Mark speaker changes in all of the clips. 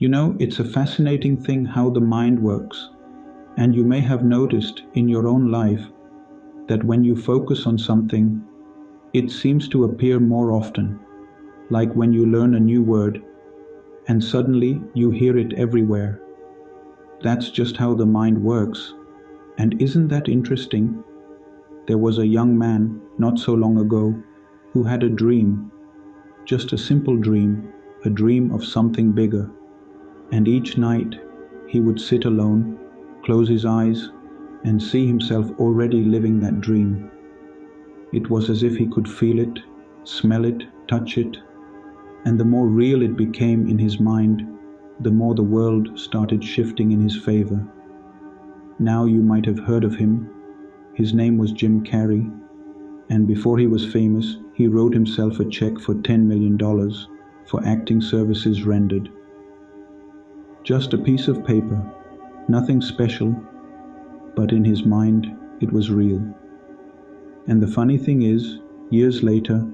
Speaker 1: It's a fascinating thing how the mind works, and you may have noticed in your own life that when you focus on something, it seems to appear more often, like when you learn a new word and suddenly you hear it everywhere. That's just how the mind works. And isn't that interesting? There was a young man not so long ago who had a dream, just a simple dream, a dream of something bigger. And each night he would sit alone, close his eyes, and see himself already living that dream. It was as if he could feel it, smell it, touch it, and the more real it became in his mind, the more the world started shifting in his favor. Now you might have heard of him. His name was Jim Carrey, and before he was famous, he wrote himself a check for $10 million for acting services rendered. Just a piece of paper, nothing special, but in his mind it was real. And the funny thing is, years later,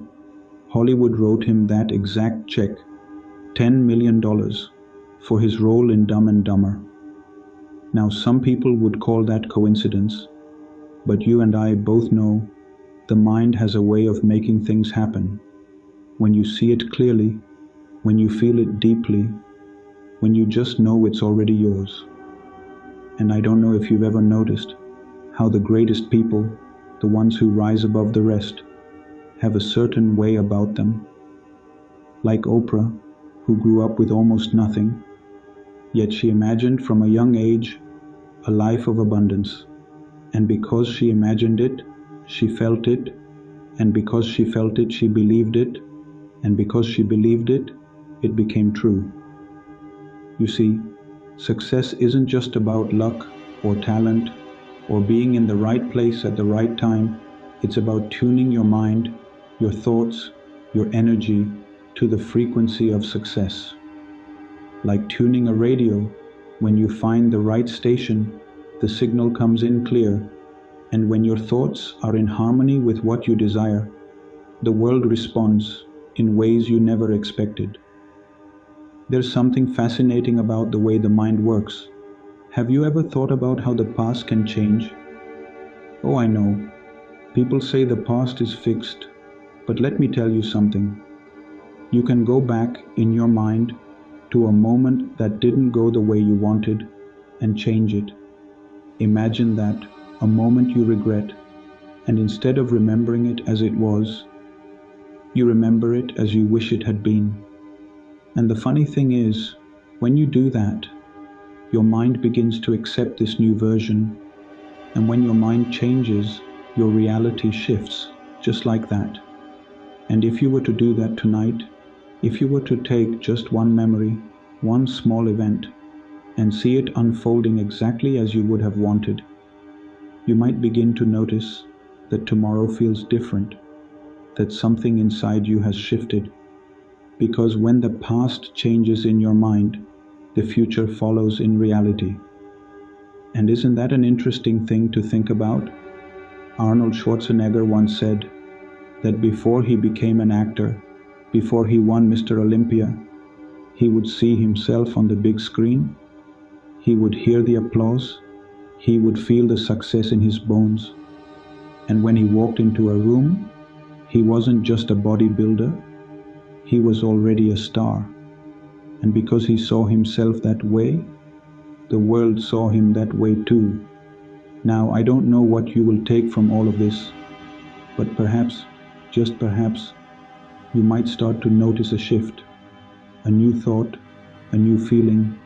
Speaker 1: Hollywood wrote him that exact check, $10 million, for his role in Dumb and Dumber. Now some people would call that coincidence, but you and I both know the mind has a way of making things happen. When you see it clearly, when you feel it deeply, when you just know it's already yours. And I don't know if you've ever noticed how the greatest people, the ones who rise above the rest, have a certain way about them. Like Oprah, who grew up with almost nothing, yet she imagined from a young age a life of abundance. And because she imagined it, she felt it, and because she felt it, she believed it, and because she believed it, it became true. You see, success isn't just about luck or talent or being in the right place at the right time. It's about tuning your mind, your thoughts, your energy to the frequency of success. Like tuning a radio, when you find the right station, the signal comes in clear, and when your thoughts are in harmony with what you desire, the world responds in ways you never expected. There's something fascinating about the way the mind works. Have you ever thought about how the past can change? Oh, I know. People say the past is fixed, but let me tell you something. You can go back in your mind to a moment that didn't go the way you wanted and change it. Imagine that, a moment you regret, and instead of remembering it as it was, you remember it as you wish it had been. And the funny thing is, when you do that, your mind begins to accept this new version, and when your mind changes, your reality shifts, just like that. And if you were to do that tonight, if you were to take just one memory, one small event, and see it unfolding exactly as you would have wanted, you might begin to notice that tomorrow feels different, that something inside you has shifted. Because when the past changes in your mind, the future follows in reality. And isn't that an interesting thing to think about? Arnold Schwarzenegger once said that before he became an actor, before he won Mr. Olympia, he would see himself on the big screen, he would hear the applause, he would feel the success in his bones. And when he walked into a room, he wasn't just a bodybuilder, he was already a star. And because he saw himself that way, the world saw him that way too. Now, I don't know what you will take from all of this, but perhaps, just perhaps, you might start to notice a shift, a new thought, a new feeling,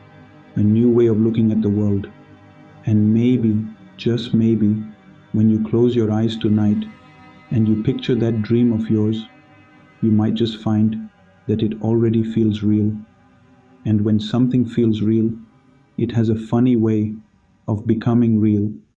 Speaker 1: a new way of looking at the world. And maybe, just maybe, when you close your eyes tonight and you picture that dream of yours, you might just find that it already feels real. And when something feels real, it has a funny way of becoming real